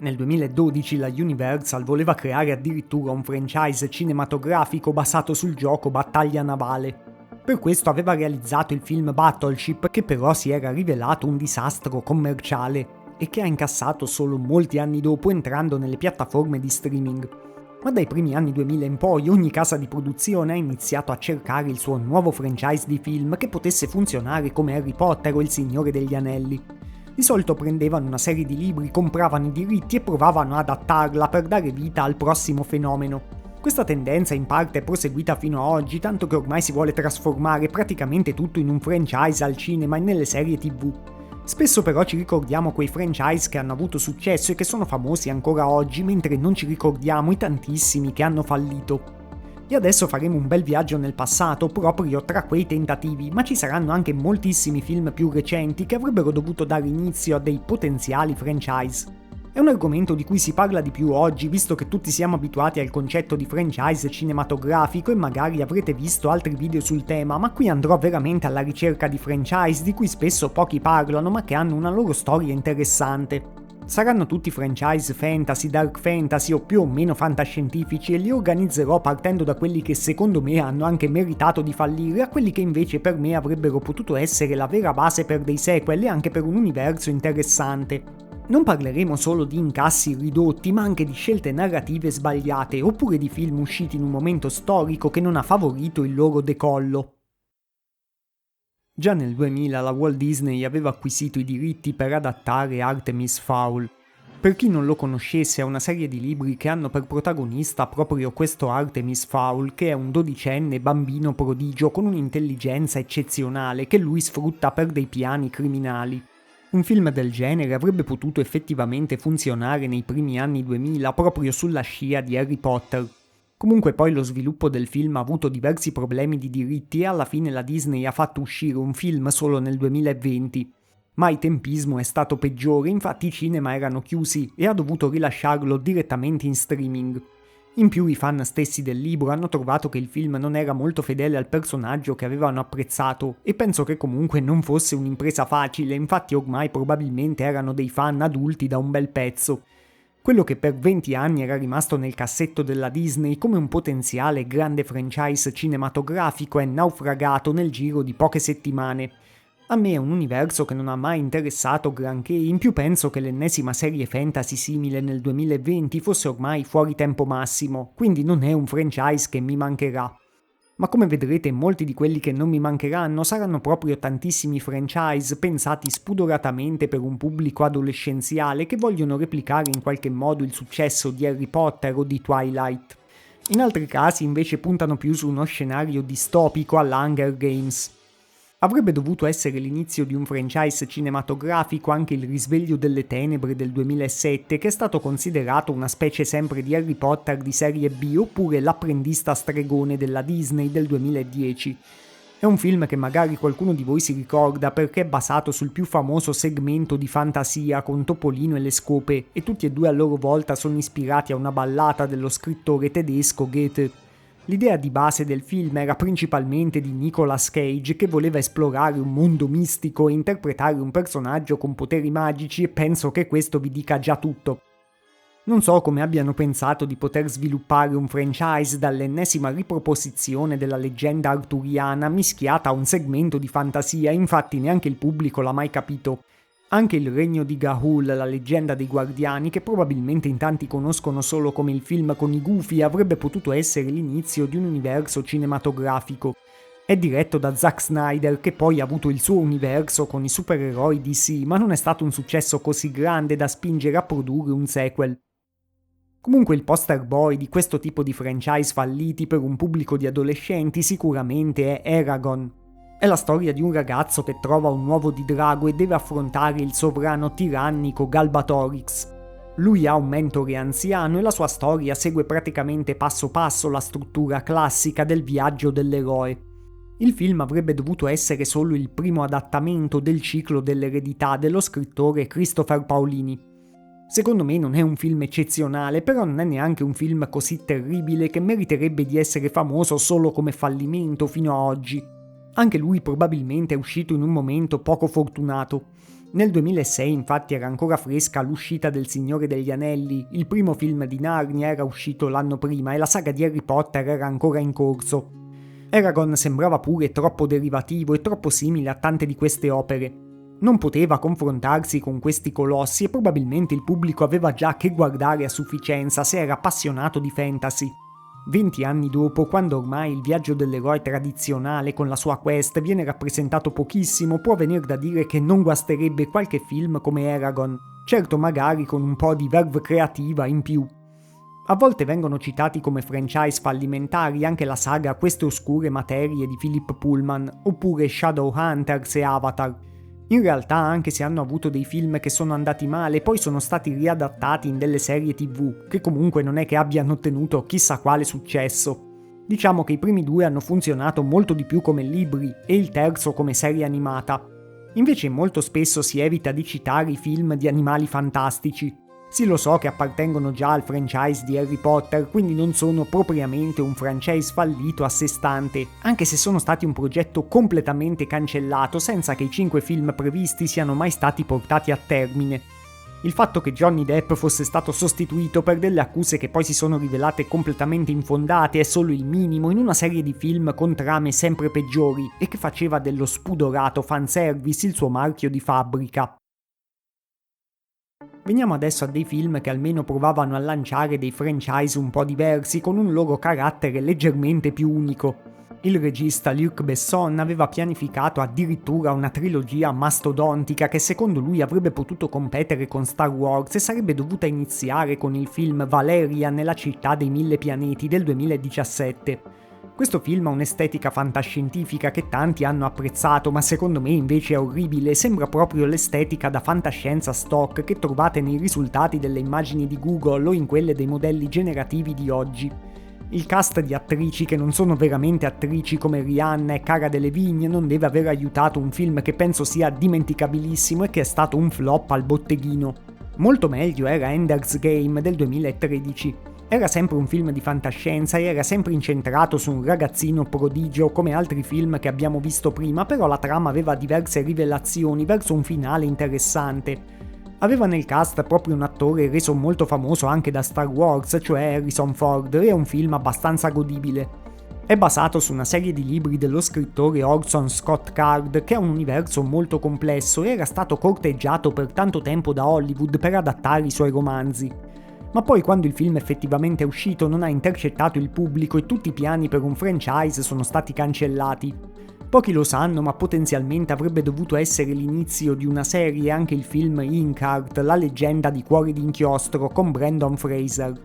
Nel 2012 la Universal voleva creare addirittura un franchise cinematografico basato sul gioco Battaglia Navale. Per questo aveva realizzato il film Battleship, che però si era rivelato un disastro commerciale e che ha incassato solo molti anni dopo entrando nelle piattaforme di streaming. Ma dai primi anni 2000 in poi ogni casa di produzione ha iniziato a cercare il suo nuovo franchise di film che potesse funzionare come Harry Potter o Il Signore degli Anelli. Di solito prendevano una serie di libri, compravano i diritti e provavano ad adattarla per dare vita al prossimo fenomeno. Questa tendenza in parte è proseguita fino ad oggi, tanto che ormai si vuole trasformare praticamente tutto in un franchise al cinema e nelle serie TV. Spesso però ci ricordiamo quei franchise che hanno avuto successo e che sono famosi ancora oggi, mentre non ci ricordiamo i tantissimi che hanno fallito. E adesso faremo un bel viaggio nel passato proprio tra quei tentativi, ma ci saranno anche moltissimi film più recenti che avrebbero dovuto dare inizio a dei potenziali franchise. È un argomento di cui si parla di più oggi, visto che tutti siamo abituati al concetto di franchise cinematografico e magari avrete visto altri video sul tema, ma qui andrò veramente alla ricerca di franchise di cui spesso pochi parlano ma che hanno una loro storia interessante. Saranno tutti franchise fantasy, dark fantasy o più o meno fantascientifici e li organizzerò partendo da quelli che secondo me hanno anche meritato di fallire a quelli che invece per me avrebbero potuto essere la vera base per dei sequel e anche per un universo interessante. Non parleremo solo di incassi ridotti ma anche di scelte narrative sbagliate oppure di film usciti in un momento storico che non ha favorito il loro decollo. Già nel 2000 la Walt Disney aveva acquisito i diritti per adattare Artemis Fowl. Per chi non lo conoscesse è una serie di libri che hanno per protagonista proprio questo Artemis Fowl, che è un dodicenne bambino prodigio con un'intelligenza eccezionale che lui sfrutta per dei piani criminali. Un film del genere avrebbe potuto effettivamente funzionare nei primi anni 2000 proprio sulla scia di Harry Potter. Comunque poi lo sviluppo del film ha avuto diversi problemi di diritti e alla fine la Disney ha fatto uscire un film solo nel 2020. Ma il tempismo è stato peggiore, infatti i cinema erano chiusi e ha dovuto rilasciarlo direttamente in streaming. In più i fan stessi del libro hanno trovato che il film non era molto fedele al personaggio che avevano apprezzato e penso che comunque non fosse un'impresa facile, infatti ormai probabilmente erano dei fan adulti da un bel pezzo. Quello che per 20 anni era rimasto nel cassetto della Disney come un potenziale grande franchise cinematografico è naufragato nel giro di poche settimane. A me è un universo che non ha mai interessato granché, in più penso che l'ennesima serie fantasy simile nel 2020 fosse ormai fuori tempo massimo, quindi non è un franchise che mi mancherà. Ma come vedrete molti di quelli che non mi mancheranno saranno proprio tantissimi franchise pensati spudoratamente per un pubblico adolescenziale che vogliono replicare in qualche modo il successo di Harry Potter o di Twilight. In altri casi invece puntano più su uno scenario distopico alla Hunger Games. Avrebbe dovuto essere l'inizio di un franchise cinematografico anche il Risveglio delle Tenebre del 2007, che è stato considerato una specie sempre di Harry Potter di serie B, oppure L'apprendista stregone della Disney del 2010. È un film che magari qualcuno di voi si ricorda perché è basato sul più famoso segmento di fantasia con Topolino e le scope, e tutti e due a loro volta sono ispirati a una ballata dello scrittore tedesco Goethe. L'idea di base del film era principalmente di Nicolas Cage, che voleva esplorare un mondo mistico e interpretare un personaggio con poteri magici, e penso che questo vi dica già tutto. Non so come abbiano pensato di poter sviluppare un franchise dall'ennesima riproposizione della leggenda arturiana mischiata a un segmento di fantasia, infatti neanche il pubblico l'ha mai capito. Anche il Regno di Ga'Hoole, la leggenda dei Guardiani, che probabilmente in tanti conoscono solo come il film con i Gufi, avrebbe potuto essere l'inizio di un universo cinematografico. È diretto da Zack Snyder, che poi ha avuto il suo universo con i supereroi DC, ma non è stato un successo così grande da spingere a produrre un sequel. Comunque il poster boy di questo tipo di franchise falliti per un pubblico di adolescenti sicuramente è Eragon. È la storia di un ragazzo che trova un uovo di drago e deve affrontare il sovrano tirannico Galbatorix. Lui ha un mentore anziano e la sua storia segue praticamente passo passo la struttura classica del viaggio dell'eroe. Il film avrebbe dovuto essere solo il primo adattamento del ciclo dell'eredità dello scrittore Christopher Paolini. Secondo me non è un film eccezionale, però non è neanche un film così terribile che meriterebbe di essere famoso solo come fallimento fino a oggi. Anche lui probabilmente è uscito in un momento poco fortunato. Nel 2006 infatti era ancora fresca l'uscita del Signore degli Anelli, il primo film di Narnia era uscito l'anno prima e la saga di Harry Potter era ancora in corso. Eragon sembrava pure troppo derivativo e troppo simile a tante di queste opere. Non poteva confrontarsi con questi colossi e probabilmente il pubblico aveva già che guardare a sufficienza se era appassionato di fantasy. 20 anni dopo, quando ormai il viaggio dell'eroe tradizionale con la sua quest viene rappresentato pochissimo, può venir da dire che non guasterebbe qualche film come Eragon, certo magari con un po' di verve creativa in più. A volte vengono citati come franchise fallimentari anche la saga Queste oscure materie di Philip Pullman, oppure Shadowhunters e Avatar. In realtà, anche se hanno avuto dei film che sono andati male, poi sono stati riadattati in delle serie TV, che comunque non è che abbiano ottenuto chissà quale successo. Diciamo che i primi due hanno funzionato molto di più come libri e il terzo come serie animata. Invece molto spesso si evita di citare i film di animali fantastici. Sì, lo so che appartengono già al franchise di Harry Potter, quindi non sono propriamente un franchise fallito a sé stante, anche se sono stati un progetto completamente cancellato senza che i 5 film previsti siano mai stati portati a termine. Il fatto che Johnny Depp fosse stato sostituito per delle accuse che poi si sono rivelate completamente infondate è solo il minimo in una serie di film con trame sempre peggiori e che faceva dello spudorato fanservice il suo marchio di fabbrica. Veniamo adesso a dei film che almeno provavano a lanciare dei franchise un po' diversi con un loro carattere leggermente più unico. Il regista Luc Besson aveva pianificato addirittura una trilogia mastodontica che secondo lui avrebbe potuto competere con Star Wars e sarebbe dovuta iniziare con il film Valerian nella città dei 1000 pianeti del 2017. Questo film ha un'estetica fantascientifica che tanti hanno apprezzato, ma secondo me invece è orribile, sembra proprio l'estetica da fantascienza stock che trovate nei risultati delle immagini di Google o in quelle dei modelli generativi di oggi. Il cast di attrici che non sono veramente attrici come Rihanna e Cara Delevingne non deve aver aiutato un film che penso sia dimenticabilissimo e che è stato un flop al botteghino. Molto meglio era Ender's Game del 2013. Era sempre un film di fantascienza e era sempre incentrato su un ragazzino prodigio come altri film che abbiamo visto prima, però la trama aveva diverse rivelazioni verso un finale interessante. Aveva nel cast proprio un attore reso molto famoso anche da Star Wars, cioè Harrison Ford, e è un film abbastanza godibile. È basato su una serie di libri dello scrittore Orson Scott Card, che ha un universo molto complesso e era stato corteggiato per tanto tempo da Hollywood per adattare i suoi romanzi. Ma poi quando il film effettivamente è uscito non ha intercettato il pubblico e tutti i piani per un franchise sono stati cancellati. Pochi lo sanno, ma potenzialmente avrebbe dovuto essere l'inizio di una serie anche il film Inkheart, la leggenda di Cuori d'inchiostro con Brendan Fraser.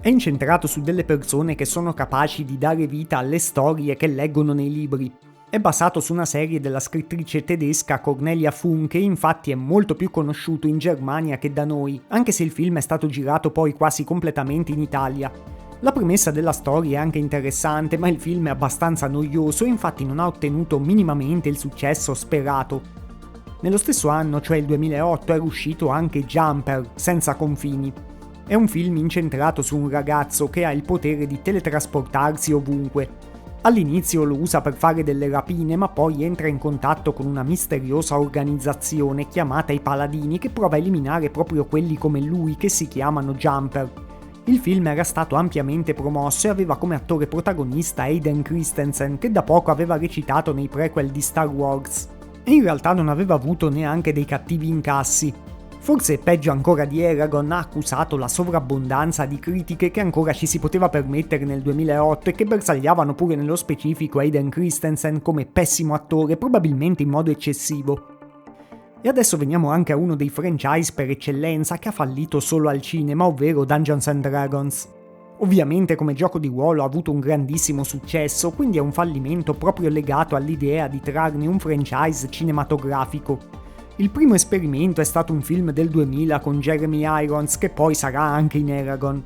È incentrato su delle persone che sono capaci di dare vita alle storie che leggono nei libri. È basato su una serie della scrittrice tedesca Cornelia Funke e infatti è molto più conosciuto in Germania che da noi, anche se il film è stato girato poi quasi completamente in Italia. La premessa della storia è anche interessante, ma il film è abbastanza noioso e infatti non ha ottenuto minimamente il successo sperato. Nello stesso anno, cioè il 2008, era uscito anche Jumper, Senza confini. È un film incentrato su un ragazzo che ha il potere di teletrasportarsi ovunque. All'inizio lo usa per fare delle rapine, ma poi entra in contatto con una misteriosa organizzazione chiamata i Paladini che prova a eliminare proprio quelli come lui che si chiamano Jumper. Il film era stato ampiamente promosso e aveva come attore protagonista Hayden Christensen, che da poco aveva recitato nei prequel di Star Wars. E in realtà non aveva avuto neanche dei cattivi incassi. Forse peggio ancora di Eragon ha accusato la sovrabbondanza di critiche che ancora ci si poteva permettere nel 2008 e che bersagliavano pure nello specifico Hayden Christensen come pessimo attore, probabilmente in modo eccessivo. E adesso veniamo anche a uno dei franchise per eccellenza che ha fallito solo al cinema, ovvero Dungeons and Dragons. Ovviamente come gioco di ruolo ha avuto un grandissimo successo, quindi è un fallimento proprio legato all'idea di trarne un franchise cinematografico. Il primo esperimento è stato un film del 2000 con Jeremy Irons che poi sarà anche in Eragon.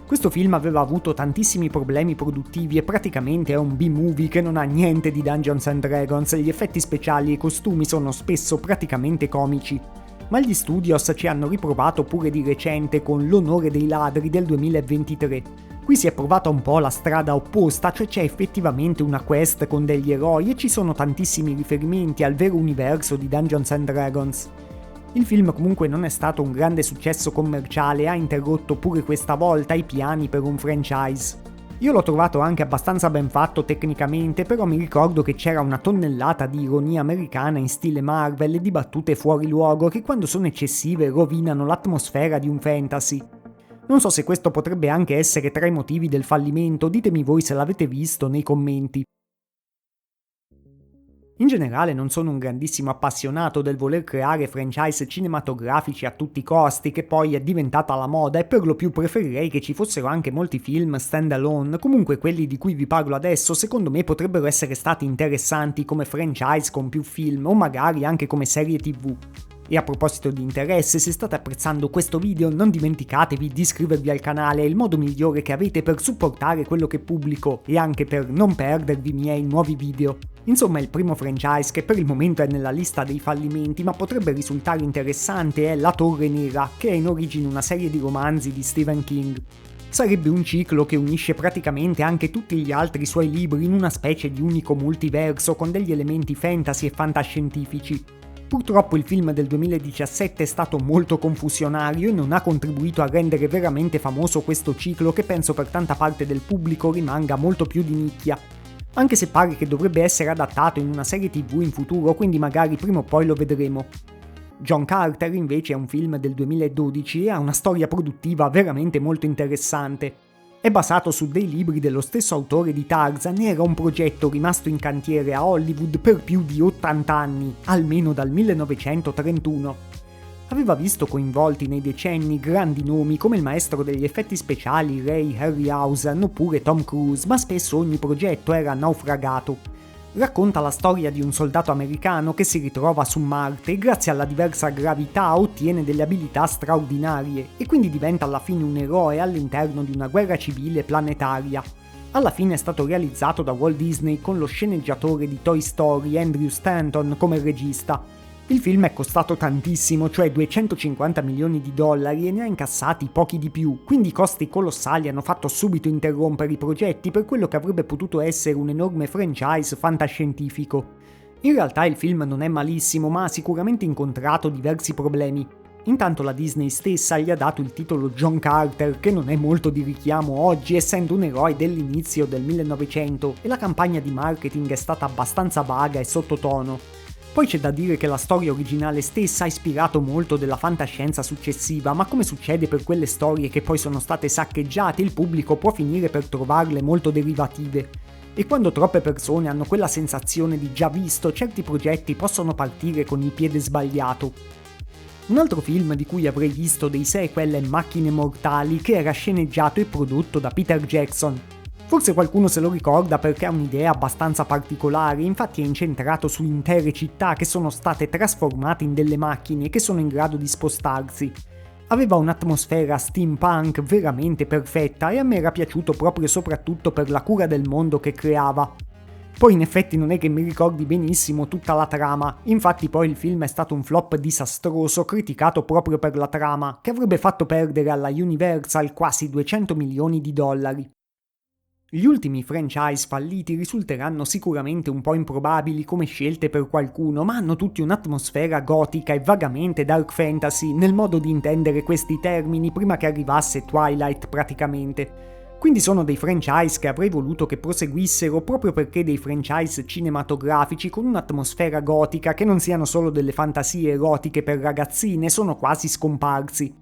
Questo film aveva avuto tantissimi problemi produttivi e praticamente è un B-movie che non ha niente di Dungeons and Dragons, gli effetti speciali e i costumi sono spesso praticamente comici. Ma gli studios ci hanno riprovato pure di recente con L'onore dei ladri del 2023. Qui si è provata un po' la strada opposta, cioè c'è effettivamente una quest con degli eroi e ci sono tantissimi riferimenti al vero universo di Dungeons and Dragons. Il film comunque non è stato un grande successo commerciale e ha interrotto pure questa volta i piani per un franchise. Io l'ho trovato anche abbastanza ben fatto tecnicamente, però mi ricordo che c'era una tonnellata di ironia americana in stile Marvel e di battute fuori luogo che quando sono eccessive rovinano l'atmosfera di un fantasy. Non so se questo potrebbe anche essere tra i motivi del fallimento, ditemi voi se l'avete visto nei commenti. In generale non sono un grandissimo appassionato del voler creare franchise cinematografici a tutti i costi, che poi è diventata la moda, e per lo più preferirei che ci fossero anche molti film stand-alone. Comunque quelli di cui vi parlo adesso secondo me potrebbero essere stati interessanti come franchise con più film o magari anche come serie TV. E a proposito di interesse, se state apprezzando questo video non dimenticatevi di iscrivervi al canale, è il modo migliore che avete per supportare quello che pubblico e anche per non perdervi i miei nuovi video. Insomma, il primo franchise che per il momento è nella lista dei fallimenti ma potrebbe risultare interessante è La Torre Nera, che è in origine una serie di romanzi di Stephen King. Sarebbe un ciclo che unisce praticamente anche tutti gli altri suoi libri in una specie di unico multiverso con degli elementi fantasy e fantascientifici. Purtroppo il film del 2017 è stato molto confusionario e non ha contribuito a rendere veramente famoso questo ciclo che penso per tanta parte del pubblico rimanga molto più di nicchia. Anche se pare che dovrebbe essere adattato in una serie TV in futuro, quindi magari prima o poi lo vedremo. John Carter invece è un film del 2012 e ha una storia produttiva veramente molto interessante. È basato su dei libri dello stesso autore di Tarzan e era un progetto rimasto in cantiere a Hollywood per più di 80 anni, almeno dal 1931. Aveva visto coinvolti nei decenni grandi nomi come il maestro degli effetti speciali Ray Harryhausen oppure Tom Cruise, ma spesso ogni progetto era naufragato. Racconta la storia di un soldato americano che si ritrova su Marte e grazie alla diversa gravità ottiene delle abilità straordinarie e quindi diventa alla fine un eroe all'interno di una guerra civile planetaria. Alla fine è stato realizzato da Walt Disney con lo sceneggiatore di Toy Story Andrew Stanton come regista. Il film è costato tantissimo, cioè 250 milioni di dollari, e ne ha incassati pochi di più, quindi i costi colossali hanno fatto subito interrompere i progetti per quello che avrebbe potuto essere un enorme franchise fantascientifico. In realtà il film non è malissimo, ma ha sicuramente incontrato diversi problemi. Intanto la Disney stessa gli ha dato il titolo John Carter, che non è molto di richiamo oggi, essendo un eroe dell'inizio del 1900, e la campagna di marketing è stata abbastanza vaga e sottotono. Poi c'è da dire che la storia originale stessa ha ispirato molto della fantascienza successiva, ma come succede per quelle storie che poi sono state saccheggiate, il pubblico può finire per trovarle molto derivative. E quando troppe persone hanno quella sensazione di già visto, certi progetti possono partire con il piede sbagliato. Un altro film di cui avrei visto dei sequel è Macchine Mortali, che era sceneggiato e prodotto da Peter Jackson. Forse qualcuno se lo ricorda perché ha un'idea abbastanza particolare, infatti è incentrato su intere città che sono state trasformate in delle macchine che sono in grado di spostarsi. Aveva un'atmosfera steampunk veramente perfetta e a me era piaciuto proprio e soprattutto per la cura del mondo che creava. Poi in effetti non è che mi ricordi benissimo tutta la trama, infatti poi il film è stato un flop disastroso criticato proprio per la trama, che avrebbe fatto perdere alla Universal quasi 200 milioni di dollari. Gli ultimi franchise falliti risulteranno sicuramente un po' improbabili come scelte per qualcuno, ma hanno tutti un'atmosfera gotica e vagamente dark fantasy nel modo di intendere questi termini prima che arrivasse Twilight praticamente. Quindi sono dei franchise che avrei voluto che proseguissero proprio perché dei franchise cinematografici con un'atmosfera gotica che non siano solo delle fantasie erotiche per ragazzine sono quasi scomparsi.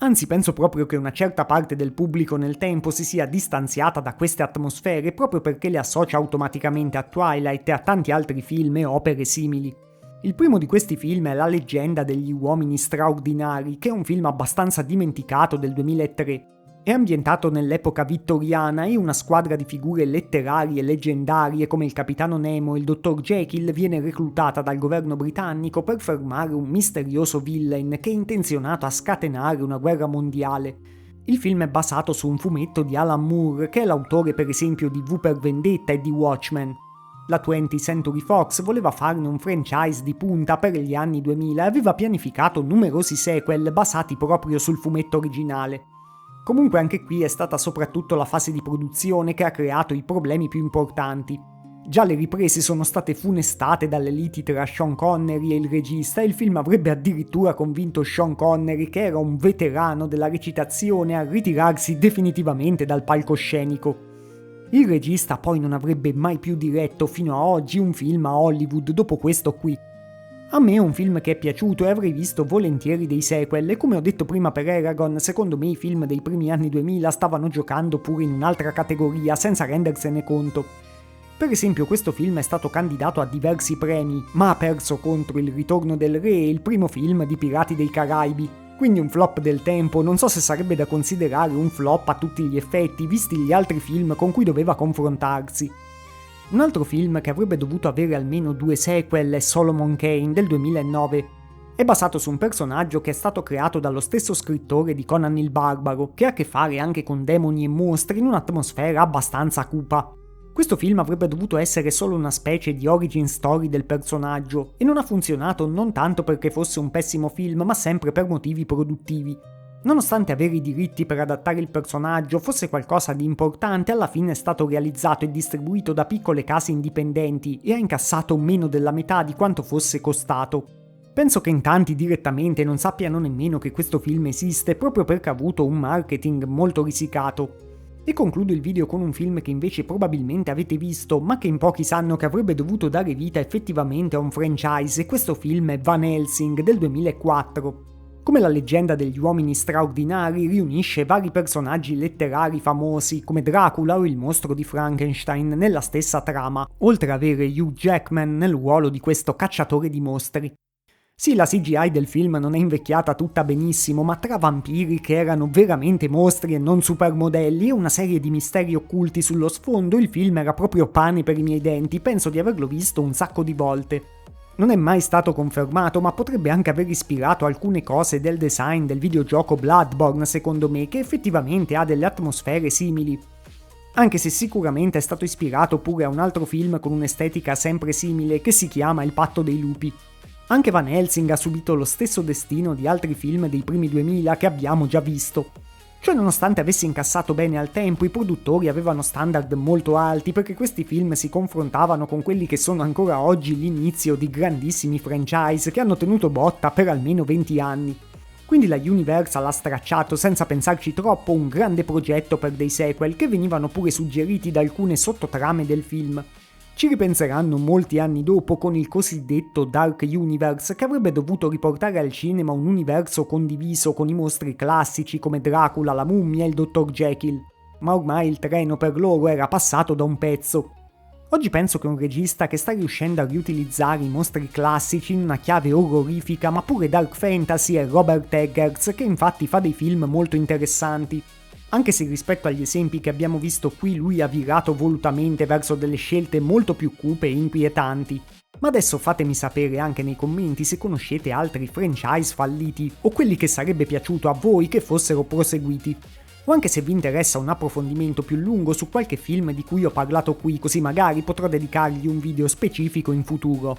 Anzi, penso proprio che una certa parte del pubblico nel tempo si sia distanziata da queste atmosfere proprio perché le associa automaticamente a Twilight e a tanti altri film e opere simili. Il primo di questi film è La leggenda degli uomini straordinari, che è un film abbastanza dimenticato del 2003. È ambientato nell'epoca vittoriana e una squadra di figure letterarie leggendarie come il capitano Nemo e il dottor Jekyll viene reclutata dal governo britannico per fermare un misterioso villain che è intenzionato a scatenare una guerra mondiale. Il film è basato su un fumetto di Alan Moore, che è l'autore per esempio di V per Vendetta e di Watchmen. La 20th Century Fox voleva farne un franchise di punta per gli anni 2000 e aveva pianificato numerosi sequel basati proprio sul fumetto originale. Comunque anche qui è stata soprattutto la fase di produzione che ha creato i problemi più importanti. Già le riprese sono state funestate dalle liti tra Sean Connery e il regista e il film avrebbe addirittura convinto Sean Connery, che era un veterano della recitazione, a ritirarsi definitivamente dal palcoscenico. Il regista poi non avrebbe mai più diretto fino a oggi un film a Hollywood dopo questo qui. A me è un film che è piaciuto e avrei visto volentieri dei sequel, e come ho detto prima per Eragon, secondo me i film dei primi anni 2000 stavano giocando pure in un'altra categoria senza rendersene conto. Per esempio questo film è stato candidato a diversi premi, ma ha perso contro Il Ritorno del Re e il primo film di Pirati dei Caraibi, quindi un flop del tempo. Non so se sarebbe da considerare un flop a tutti gli effetti, visti gli altri film con cui doveva confrontarsi. Un altro film che avrebbe dovuto avere almeno 2 sequel è Solomon Kane del 2009. È basato su un personaggio che è stato creato dallo stesso scrittore di Conan il Barbaro, che ha a che fare anche con demoni e mostri in un'atmosfera abbastanza cupa. Questo film avrebbe dovuto essere solo una specie di origin story del personaggio, e non ha funzionato non tanto perché fosse un pessimo film, ma sempre per motivi produttivi. Nonostante avere i diritti per adattare il personaggio fosse qualcosa di importante, alla fine è stato realizzato e distribuito da piccole case indipendenti e ha incassato meno della metà di quanto fosse costato. Penso che in tanti direttamente non sappiano nemmeno che questo film esiste, proprio perché ha avuto un marketing molto risicato. E concludo il video con un film che invece probabilmente avete visto, ma che in pochi sanno che avrebbe dovuto dare vita effettivamente a un franchise, e questo film è Van Helsing del 2004. Come la leggenda degli uomini straordinari, riunisce vari personaggi letterari famosi come Dracula o il mostro di Frankenstein nella stessa trama, oltre ad avere Hugh Jackman nel ruolo di questo cacciatore di mostri. Sì, la CGI del film non è invecchiata tutta benissimo, ma tra vampiri che erano veramente mostri e non supermodelli e una serie di misteri occulti sullo sfondo, il film era proprio pane per i miei denti. Penso di averlo visto un sacco di volte. Non è mai stato confermato, ma potrebbe anche aver ispirato alcune cose del design del videogioco Bloodborne, secondo me, che effettivamente ha delle atmosfere simili. Anche se sicuramente è stato ispirato pure a un altro film con un'estetica sempre simile, che si chiama Il Patto dei Lupi. Anche Van Helsing ha subito lo stesso destino di altri film dei primi 2000 che abbiamo già visto. Cioè, nonostante avesse incassato bene al tempo, i produttori avevano standard molto alti, perché questi film si confrontavano con quelli che sono ancora oggi l'inizio di grandissimi franchise che hanno tenuto botta per almeno 20 anni. Quindi la Universal ha stracciato senza pensarci troppo un grande progetto per dei sequel che venivano pure suggeriti da alcune sottotrame del film. Ci ripenseranno molti anni dopo con il cosiddetto Dark Universe, che avrebbe dovuto riportare al cinema un universo condiviso con i mostri classici come Dracula, la mummia e il Dr. Jekyll. Ma ormai il treno per loro era passato da un pezzo. Oggi penso che un regista che sta riuscendo a riutilizzare i mostri classici in una chiave orrorifica ma pure dark fantasy è Robert Eggers, che infatti fa dei film molto interessanti. Anche se rispetto agli esempi che abbiamo visto qui lui ha virato volutamente verso delle scelte molto più cupe e inquietanti. Ma adesso fatemi sapere anche nei commenti se conoscete altri franchise falliti o quelli che sarebbe piaciuto a voi che fossero proseguiti. O anche se vi interessa un approfondimento più lungo su qualche film di cui ho parlato qui, così magari potrò dedicargli un video specifico in futuro.